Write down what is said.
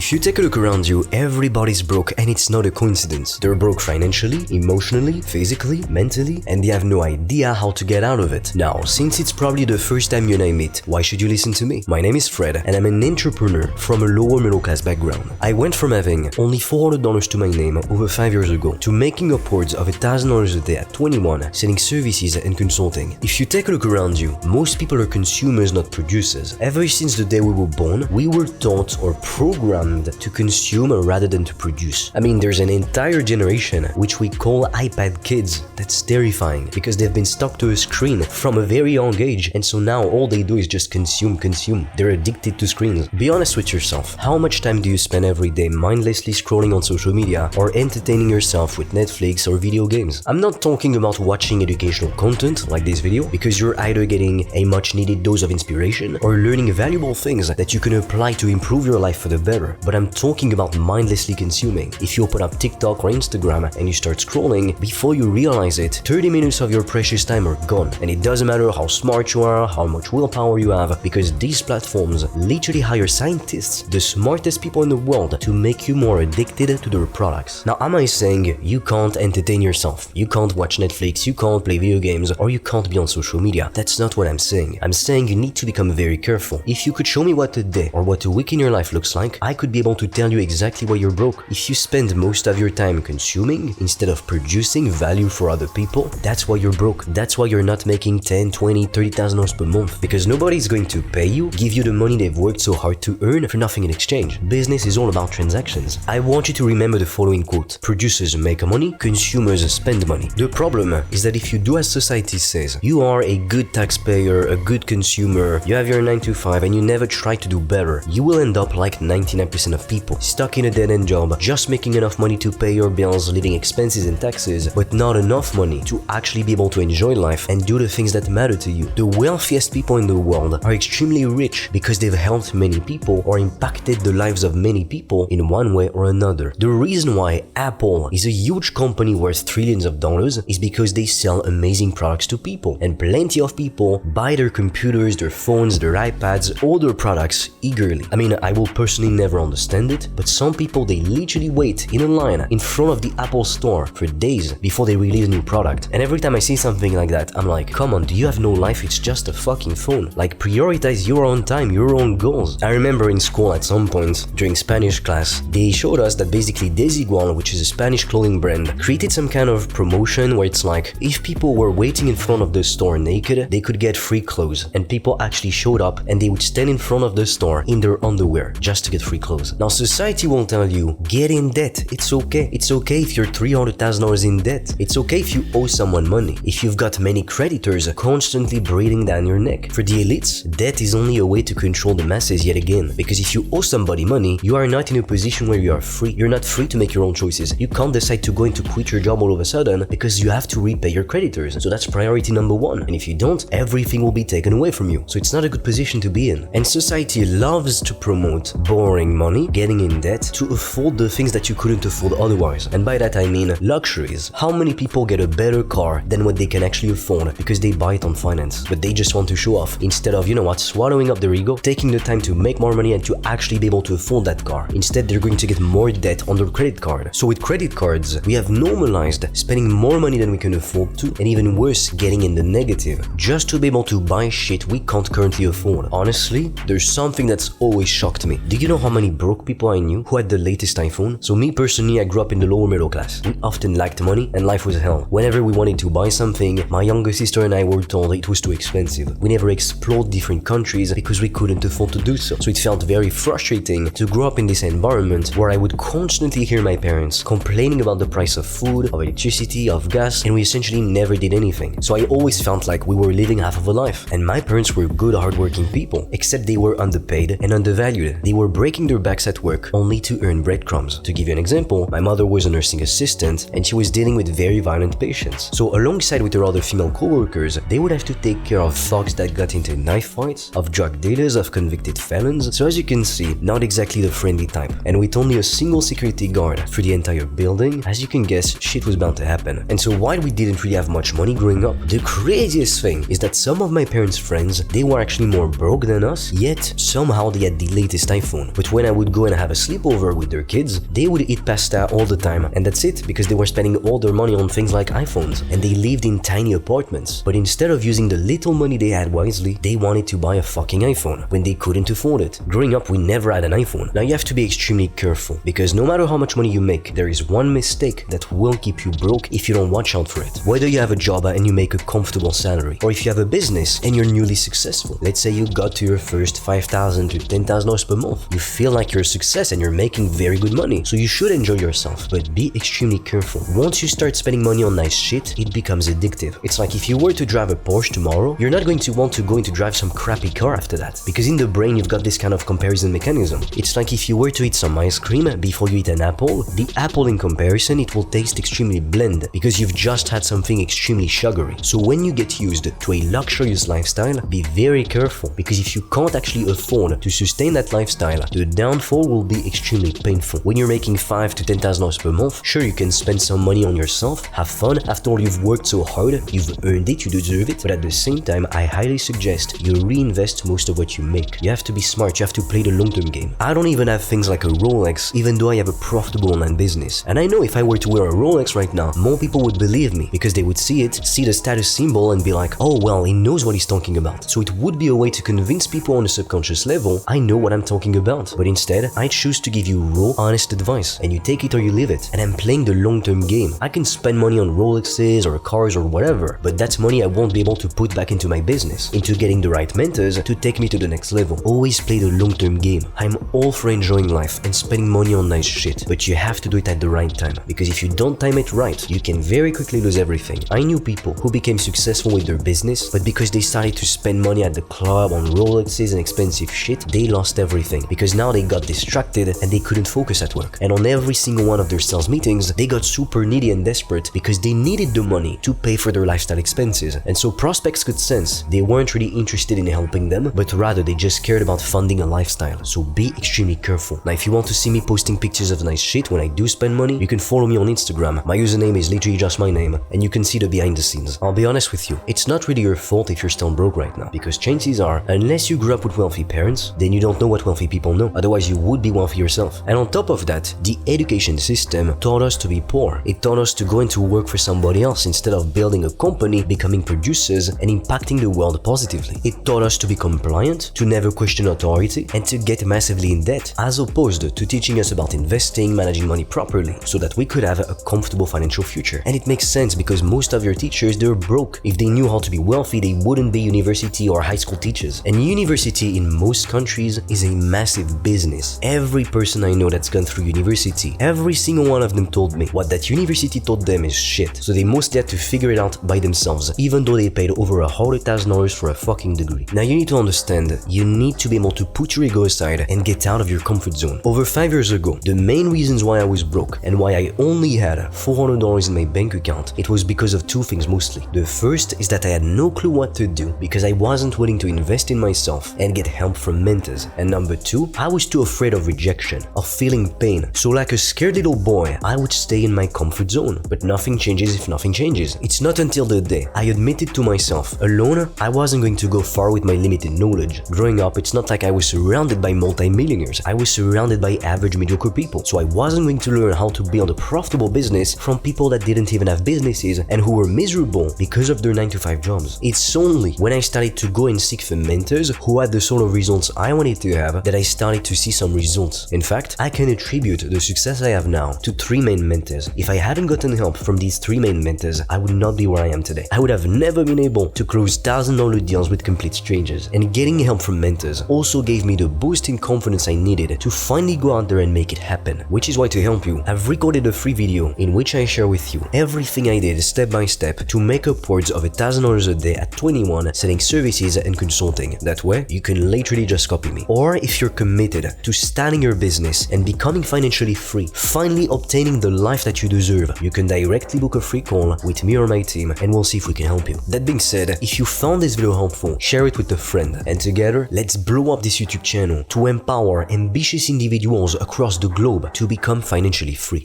If you take a look around you, everybody's broke and it's not a coincidence. They're broke financially, emotionally, physically, mentally, and they have no idea how to get out of it. Now, since it's probably the first time you and I meet, why should you listen to me? My name is Fred and I'm an entrepreneur from a lower middle class background. I went from having only $400 to my name over 5 years ago to making upwards of $1,000 a day at 21, selling services and consulting. If you take a look around you, most people are consumers, not producers. Ever since the day we were born, we were taught or programmed to consume rather than to produce. I mean, there's an entire generation which we call iPad kids. That's terrifying because they've been stuck to a screen from a very young age, and so now all they do is just consume. They're addicted to screens. Be honest with yourself. How much time do you spend every day mindlessly scrolling on social media or entertaining yourself with Netflix or video games? I'm not talking about watching educational content like this video, because you're either getting a much needed dose of inspiration or learning valuable things that you can apply to improve your life for the better. But I'm talking about mindlessly consuming. If you open up TikTok or Instagram and you start scrolling, before you realize it, 30 minutes of your precious time are gone. And it doesn't matter how smart you are, how much willpower you have, because these platforms literally hire scientists, the smartest people in the world, to make you more addicted to their products. Now, am I saying you can't entertain yourself, you can't watch Netflix, you can't play video games, or you can't be on social media? That's not what I'm saying. I'm saying you need to become very careful. If you could show me what a day or what a week in your life looks like, I could be able to tell you exactly why you're broke. If you spend most of your time consuming instead of producing value for other people, that's why you're broke. That's why you're not making 10, 20, $30,000 per month, because nobody's going to pay you, give you the money they've worked so hard to earn for nothing in exchange. Business is all about transactions. I want you to remember the following quote: producers make money, consumers spend money. The problem is that if you do as society says, you are a good taxpayer, a good consumer, you have your 9 to 5 and you never try to do better, you will end up like 99% of people, stuck in a dead-end job, just making enough money to pay your bills, living expenses and taxes, but not enough money to actually be able to enjoy life and do the things that matter to you. The wealthiest people in the world are extremely rich because they've helped many people or impacted the lives of many people in one way or another. The reason why Apple is a huge company worth trillions of dollars is because they sell amazing products to people, and plenty of people buy their computers, their phones, their iPads, all their products eagerly. I mean, I will personally never understand it, but some people, they literally wait in a line in front of the Apple store for days before they release a new product. And every time I see something like that, I'm like, come on, do you have no life? It's just a fucking phone. Like, prioritize your own time, your own goals. I remember in school at some point during Spanish class, they showed us that basically Desigual, which is a Spanish clothing brand, created some kind of promotion where it's like, if people were waiting in front of the store naked, they could get free clothes. And people actually showed up and they would stand in front of the store in their underwear just to get free clothes. Now, society will tell you, get in debt. It's okay. It's okay if you're $300,000 in debt. It's okay if you owe someone money. If you've got many creditors constantly breathing down your neck. For the elites, debt is only a way to control the masses yet again. Because if you owe somebody money, you are not in a position where you are free. You're not free to make your own choices. You can't decide to go and to quit your job all of a sudden because you have to repay your creditors. So that's priority number one. And if you don't, everything will be taken away from you. So it's not a good position to be in. And society loves to promote borrowing money, getting in debt to afford the things that you couldn't afford otherwise. And by that I mean luxuries. How many people get a better car than what they can actually afford because they buy it on finance, but they just want to show off instead of, you know what, swallowing up their ego, taking the time to make more money and to actually be able to afford that car. Instead, they're going to get more debt on their credit card. So with credit cards, we have normalized spending more money than we can afford to, and even worse, getting in the negative just to be able to buy shit we can't currently afford. Honestly, there's something that's always shocked me. Do you know how many broke people I knew who had the latest iPhone? So me personally, I grew up in the lower middle class. We often lacked money and life was hell. Whenever we wanted to buy something, my younger sister and I were told it was too expensive. We never explored different countries because we couldn't afford to do so. So it felt very frustrating to grow up in this environment where I would constantly hear my parents complaining about the price of food, of electricity, of gas, and we essentially never did anything. So I always felt like we were living half of a life. And my parents were good, hardworking people, except they were underpaid and undervalued. They were breaking their backs at work only to earn breadcrumbs. To give you an example, my mother was a nursing assistant and she was dealing with very violent patients. So alongside with her other female co-workers, they would have to take care of thugs that got into knife fights, of drug dealers, of convicted felons. So as you can see, not exactly the friendly type. And with only a single security guard for the entire building, as you can guess, shit was bound to happen. And so while we didn't really have much money growing up, the craziest thing is that some of my parents' friends, they were actually more broke than us, yet somehow they had the latest iPhone. But when I I would go and have a sleepover with their kids, they would eat pasta all the time, and that's it, because they were spending all their money on things like iPhones, and they lived in tiny apartments. But instead of using the little money they had wisely, they wanted to buy a fucking iPhone when they couldn't afford it. Growing up, we never had an iPhone. Now you have to be extremely careful, because no matter how much money you make, there is one mistake that will keep you broke if you don't watch out for it. Whether you have a job and you make a comfortable salary, or if you have a business and you're newly successful. Let's say you got to your first $5,000 to $10,000 per month. You feel like you're a success and you're making very good money, so you should enjoy yourself, but be extremely careful. Once you start spending money on nice shit, it becomes addictive. It's like if you were to drive a Porsche tomorrow, you're not going to want to go into drive some crappy car after that, because in the brain you've got this kind of comparison mechanism. It's like if you were to eat some ice cream before you eat an apple, the apple in comparison, it will taste extremely bland because you've just had something extremely sugary. So when you get used to a luxurious lifestyle, be very careful, because if you can't actually afford to sustain that lifestyle, the downfall will be extremely painful. When you're making $5,000 to $10,000 per month, sure, you can spend some money on yourself, have fun. After all, you've worked so hard, you've earned it, you deserve it. But at the same time, I highly suggest you reinvest most of what you make. You have to be smart, you have to play the long-term game. I don't even have things like a Rolex, even though I have a profitable online business. And I know if I were to wear a Rolex right now, more people would believe me, because they would see it, see the status symbol, and be like, oh well, he knows what he's talking about. So it would be a way to convince people on a subconscious level, I know what I'm talking about. But instead, I choose to give you raw, honest advice, and you take it or you leave it. And I'm playing the long-term game. I can spend money on Rolexes or cars or whatever, but that's money I won't be able to put back into my business, into getting the right mentors to take me to the next level. Always play the long-term game. I'm all for enjoying life and spending money on nice shit, but you have to do it at the right time, because if you don't time it right, you can very quickly lose everything. I knew people who became successful with their business, but because they started to spend money at the club on Rolexes and expensive shit, they lost everything, because now they got distracted and they couldn't focus at work. And on every single one of their sales meetings, they got super needy and desperate because they needed the money to pay for their lifestyle expenses. And so prospects could sense they weren't really interested in helping them, but rather they just cared about funding a lifestyle. So be extremely careful. Now, if you want to see me posting pictures of nice shit when I do spend money, you can follow me on Instagram. My username is literally just my name, and you can see the behind the scenes. I'll be honest with you, it's not really your fault if you're still broke right now, because chances are, unless you grew up with wealthy parents, then you don't know what wealthy people know. Otherwise, you would be wealthy yourself. And on top of that, the education system taught us to be poor. It taught us to go into work for somebody else instead of building a company, becoming producers, and impacting the world positively. It taught us to be compliant, to never question authority, and to get massively in debt, as opposed to teaching us about investing, managing money properly, so that we could have a comfortable financial future. And it makes sense, because most of your teachers, they're broke. If they knew how to be wealthy, they wouldn't be university or high school teachers. And university in most countries is a massive business. Every person I know that's gone through university, every single one of them told me what that university taught them is shit. So they mostly had to figure it out by themselves, even though they paid over $100,000 for a fucking degree. Now you need to understand, you need to be able to put your ego aside and get out of your comfort zone. Over 5 years ago, the main reasons why I was broke and why I only had $400 in my bank account, it was because of two things mostly. The first is that I had no clue what to do because I wasn't willing to invest in myself and get help from mentors. And number two, I was too afraid of rejection, of feeling pain. So like a scared little boy, I would stay in my comfort zone. But nothing changes if nothing changes. It's not until the day I admitted to myself, alone, I wasn't going to go far with my limited knowledge. Growing up, it's not like I was surrounded by multi-millionaires. I was surrounded by average mediocre people. So I wasn't going to learn how to build a profitable business from people that didn't even have businesses and who were miserable because of their 9-to-5 jobs. It's only when I started to go and seek for mentors who had the sort of results I wanted to have that I started to see some results. In fact, I can attribute the success I have now to 3 main mentors. If I hadn't gotten help from these 3 main mentors, I would not be where I am today. I would have never been able to close $1,000 deals with complete strangers. And getting help from mentors also gave me the boost in confidence I needed to finally go out there and make it happen. Which is why, to help you, I've recorded a free video in which I share with you everything I did step by step to make upwards of $1,000 a day at 21 selling services and consulting. That way, you can literally just copy me. Or if you're committed to starting your business and becoming financially free, finally obtaining the life that you deserve, you can directly book a free call with me or my team and we'll see if we can help you. That being said, if you found this video helpful, share it with a friend, and together, let's blow up this YouTube channel to empower ambitious individuals across the globe to become financially free.